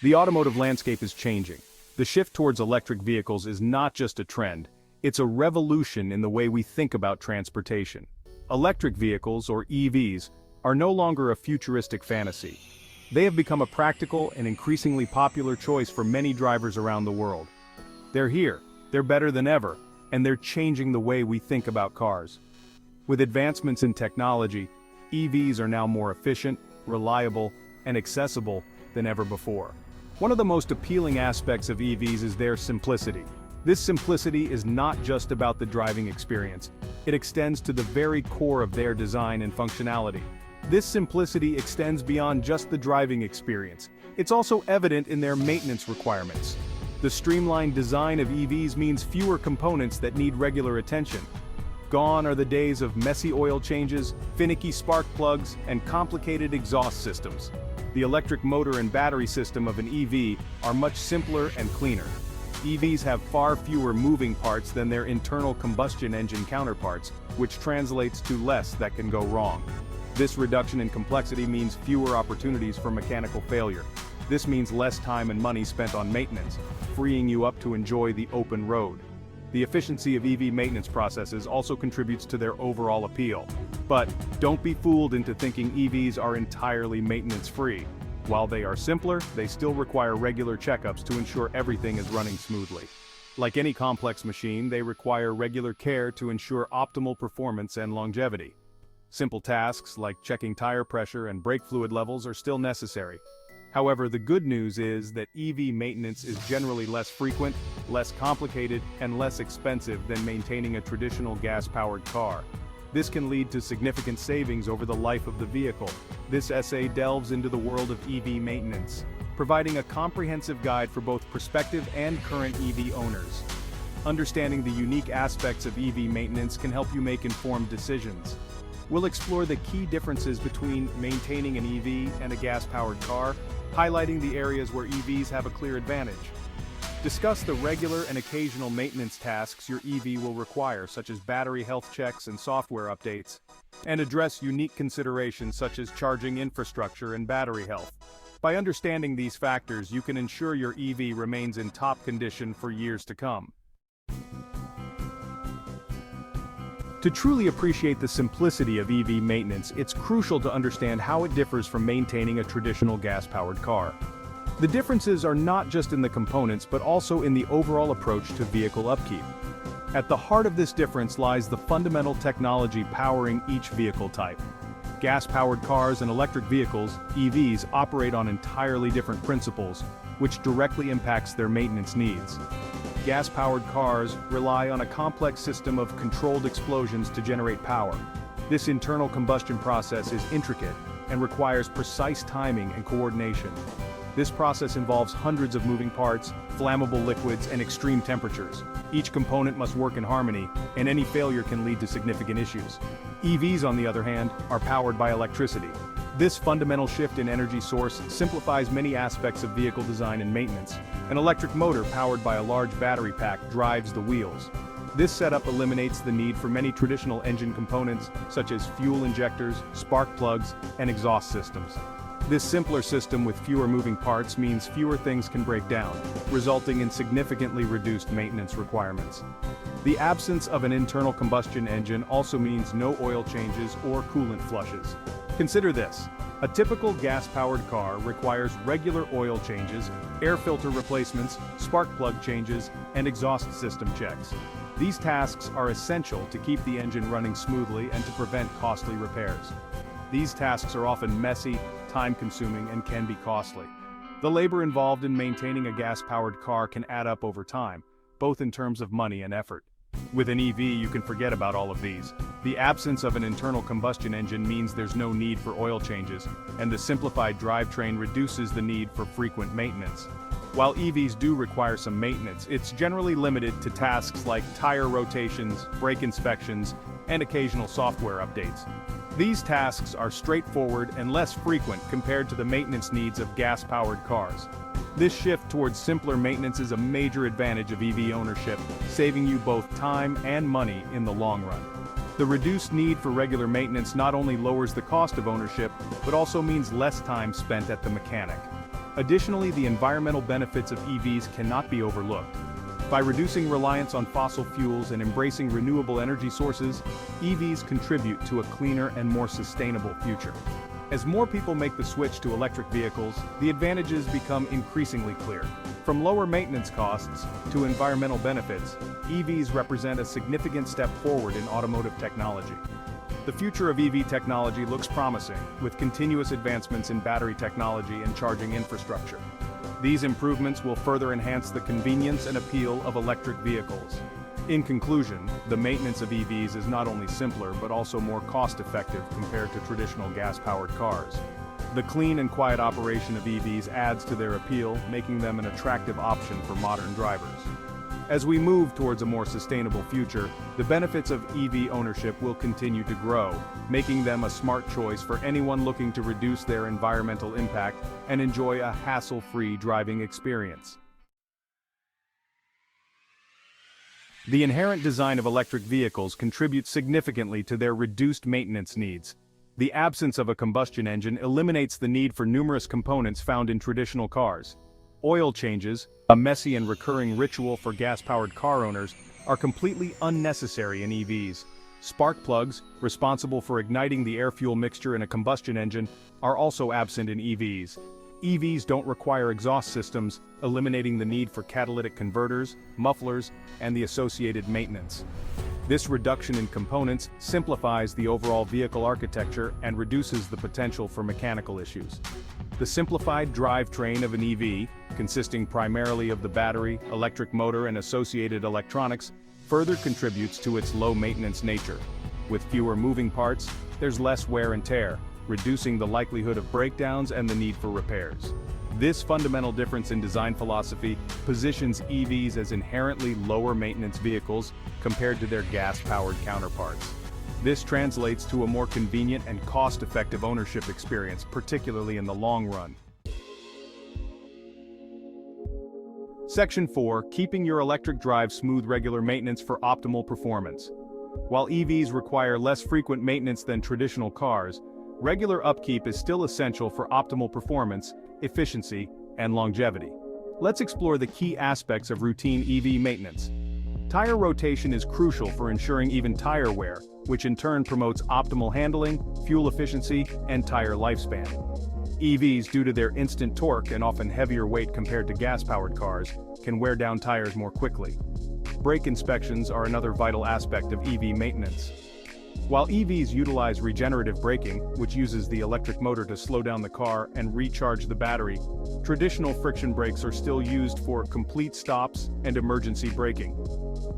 The automotive landscape is changing. The shift towards electric vehicles is not just a trend, it's a revolution in the way we think about transportation. Electric vehicles, or EVs, are no longer a futuristic fantasy. They have become a practical and increasingly popular choice for many drivers around the world. They're here, they're better than ever, and they're changing the way we think about cars. With advancements in technology, EVs are now more efficient, reliable, and accessible than ever before. One of the most appealing aspects of EVs is their simplicity. This simplicity is not just about the driving experience, it extends to the very core of their design and functionality. This simplicity extends beyond just the driving experience. It's also evident in their maintenance requirements. The streamlined design of EVs means fewer components that need regular attention. Gone are the days of messy oil changes, finicky spark plugs, and complicated exhaust systems. The electric motor and battery system of an EV are much simpler and cleaner. EVs have far fewer moving parts than their internal combustion engine counterparts, which translates to less that can go wrong. This reduction in complexity means fewer opportunities for mechanical failure. This means less time and money spent on maintenance, freeing you up to enjoy the open road. The efficiency of EV maintenance processes also contributes to their overall appeal. But don't be fooled into thinking EVs are entirely maintenance-free. While they are simpler, they still require regular checkups to ensure everything is running smoothly. Like any complex machine, they require regular care to ensure optimal performance and longevity. Simple tasks like checking tire pressure and brake fluid levels are still necessary. However, the good news is that EV maintenance is generally less frequent, less complicated, and less expensive than maintaining a traditional gas-powered car. This can lead to significant savings over the life of the vehicle. This essay delves into the world of EV maintenance, providing a comprehensive guide for both prospective and current EV owners. Understanding the unique aspects of EV maintenance can help you make informed decisions. We'll explore the key differences between maintaining an EV and a gas-powered car, highlighting the areas where EVs have a clear advantage. Discuss the regular and occasional maintenance tasks your EV will require, such as battery health checks and software updates, and address unique considerations such as charging infrastructure and battery health. By understanding these factors, you can ensure your EV remains in top condition for years to come. To truly appreciate the simplicity of EV maintenance, it's crucial to understand how it differs from maintaining a traditional gas-powered car. The differences are not just in the components but also in the overall approach to vehicle upkeep. At the heart of this difference lies the fundamental technology powering each vehicle type. Gas-powered cars and electric vehicles, EVs, operate on entirely different principles, which directly impacts their maintenance needs. Gas-powered cars rely on a complex system of controlled explosions to generate power. This internal combustion process is intricate and requires precise timing and coordination. This process involves hundreds of moving parts, flammable liquids, and extreme temperatures. Each component must work in harmony, and any failure can lead to significant issues. EVs, on the other hand, are powered by electricity. This fundamental shift in energy source simplifies many aspects of vehicle design and maintenance. An electric motor powered by a large battery pack drives the wheels. This setup eliminates the need for many traditional engine components, such as fuel injectors, spark plugs, and exhaust systems. This simpler system with fewer moving parts means fewer things can break down, resulting in significantly reduced maintenance requirements. The absence of an internal combustion engine also means no oil changes or coolant flushes. Consider this. A typical gas-powered car requires regular oil changes, air filter replacements, spark plug changes, and exhaust system checks. These tasks are essential to keep the engine running smoothly and to prevent costly repairs. These tasks are often messy, time-consuming, and can be costly. The labor involved in maintaining a gas-powered car can add up over time, both in terms of money and effort. With an EV, you can forget about all of these. The absence of an internal combustion engine means there's no need for oil changes, and the simplified drivetrain reduces the need for frequent maintenance. While EVs do require some maintenance, it's generally limited to tasks like tire rotations, brake inspections, and occasional software updates. These tasks are straightforward and less frequent compared to the maintenance needs of gas-powered cars. This shift towards simpler maintenance is a major advantage of EV ownership, saving you both time and money in the long run. The reduced need for regular maintenance not only lowers the cost of ownership, but also means less time spent at the mechanic. Additionally, the environmental benefits of EVs cannot be overlooked. By reducing reliance on fossil fuels and embracing renewable energy sources, EVs contribute to a cleaner and more sustainable future. As more people make the switch to electric vehicles, the advantages become increasingly clear. From lower maintenance costs to environmental benefits, EVs represent a significant step forward in automotive technology. The future of EV technology looks promising, with continuous advancements in battery technology and charging infrastructure. These improvements will further enhance the convenience and appeal of electric vehicles. In conclusion, the maintenance of EVs is not only simpler but also more cost-effective compared to traditional gas-powered cars. The clean and quiet operation of EVs adds to their appeal, making them an attractive option for modern drivers. As we move towards a more sustainable future, the benefits of EV ownership will continue to grow, making them a smart choice for anyone looking to reduce their environmental impact and enjoy a hassle-free driving experience. The inherent design of electric vehicles contributes significantly to their reduced maintenance needs. The absence of a combustion engine eliminates the need for numerous components found in traditional cars. Oil changes, a messy and recurring ritual for gas-powered car owners, are completely unnecessary in EVs. Spark plugs, responsible for igniting the air-fuel mixture in a combustion engine, are also absent in EVs. EVs don't require exhaust systems, eliminating the need for catalytic converters, mufflers, and the associated maintenance. This reduction in components simplifies the overall vehicle architecture and reduces the potential for mechanical issues. The simplified drivetrain of an EV, consisting primarily of the battery, electric motor, and associated electronics, further contributes to its low-maintenance nature. With fewer moving parts, there's less wear and tear, reducing the likelihood of breakdowns and the need for repairs. This fundamental difference in design philosophy positions EVs as inherently lower-maintenance vehicles compared to their gas-powered counterparts. This translates to a more convenient and cost-effective ownership experience, particularly in the long run. Section 4. Keeping your electric drive smooth. Regular maintenance for optimal performance. While EVs require less frequent maintenance than traditional cars, regular upkeep is still essential for optimal performance, efficiency, and longevity. Let's explore the key aspects of routine EV maintenance. Tire rotation is crucial for ensuring even tire wear, which in turn promotes optimal handling, fuel efficiency, and tire lifespan. EVs, due to their instant torque and often heavier weight compared to gas-powered cars, can wear down tires more quickly. Brake inspections are another vital aspect of EV maintenance. While EVs utilize regenerative braking, which uses the electric motor to slow down the car and recharge the battery, traditional friction brakes are still used for complete stops and emergency braking.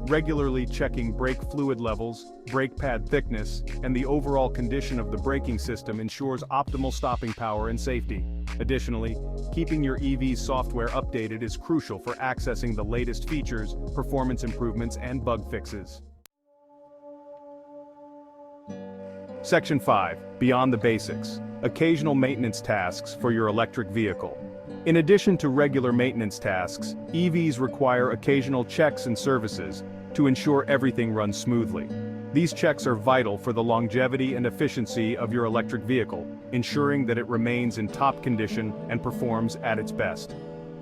Regularly checking brake fluid levels, brake pad thickness, and the overall condition of the braking system ensures optimal stopping power and safety. Additionally, keeping your EV's software updated is crucial for accessing the latest features, performance improvements, and bug fixes. Section 5. Beyond the basics. Occasional maintenance tasks for your electric vehicle. In addition to regular maintenance tasks, EVs require occasional checks and services to ensure everything runs smoothly. These checks are vital for the longevity and efficiency of your electric vehicle, ensuring that it remains in top condition and performs at its best.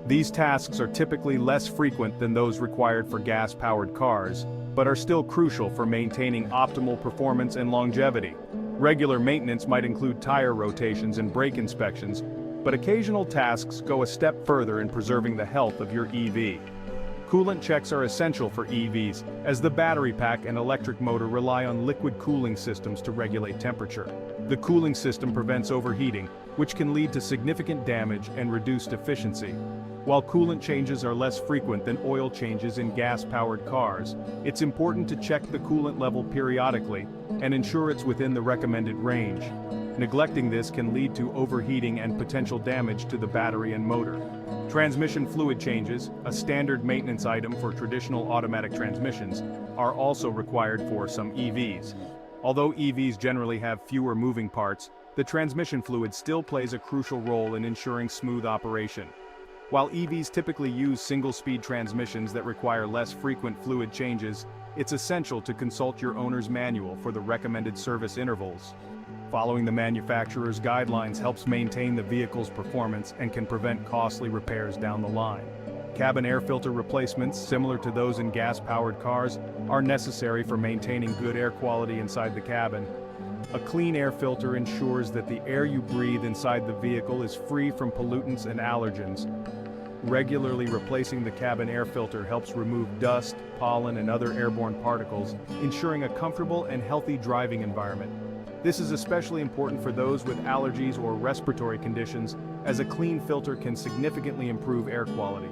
These tasks are typically less frequent than those required for gas-powered cars, but are still crucial for maintaining optimal performance and longevity. Regular maintenance might include tire rotations and brake inspections, but occasional tasks go a step further in preserving the health of your EV. Coolant checks are essential for EVs, as the battery pack and electric motor rely on liquid cooling systems to regulate temperature. The cooling system prevents overheating, which can lead to significant damage and reduced efficiency. While coolant changes are less frequent than oil changes in gas-powered cars, it's important to check the coolant level periodically and ensure it's within the recommended range. Neglecting this can lead to overheating and potential damage to the battery and motor. Transmission fluid changes, a standard maintenance item for traditional automatic transmissions, are also required for some EVs. Although EVs generally have fewer moving parts, the transmission fluid still plays a crucial role in ensuring smooth operation. While EVs typically use single-speed transmissions that require less frequent fluid changes, it's essential to consult your owner's manual for the recommended service intervals. Following the manufacturer's guidelines helps maintain the vehicle's performance and can prevent costly repairs down the line. Cabin air filter replacements, similar to those in gas-powered cars, are necessary for maintaining good air quality inside the cabin. A clean air filter ensures that the air you breathe inside the vehicle is free from pollutants and allergens. Regularly replacing the cabin air filter helps remove dust, pollen, and other airborne particles, ensuring a comfortable and healthy driving environment. This is especially important for those with allergies or respiratory conditions, as a clean filter can significantly improve air quality.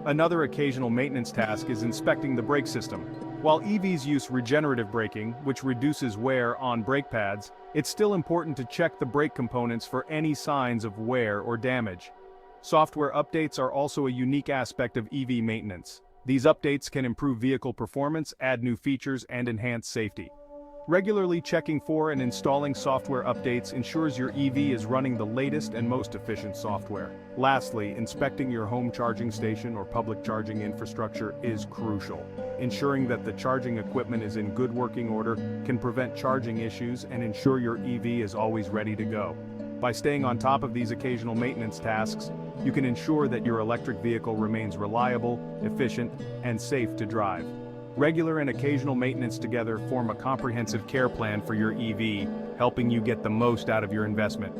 Another occasional maintenance task is inspecting the brake system. While EVs use regenerative braking, which reduces wear on brake pads, it's still important to check the brake components for any signs of wear or damage. Software updates are also a unique aspect of EV maintenance. These updates can improve vehicle performance, add new features, and enhance safety. Regularly checking for and installing software updates ensures your EV is running the latest and most efficient software. Lastly, inspecting your home charging station or public charging infrastructure is crucial. Ensuring that the charging equipment is in good working order can prevent charging issues and ensure your EV is always ready to go. By staying on top of these occasional maintenance tasks, you can ensure that your electric vehicle remains reliable, efficient, and safe to drive. Regular and occasional maintenance together form a comprehensive care plan for your EV, helping you get the most out of your investment.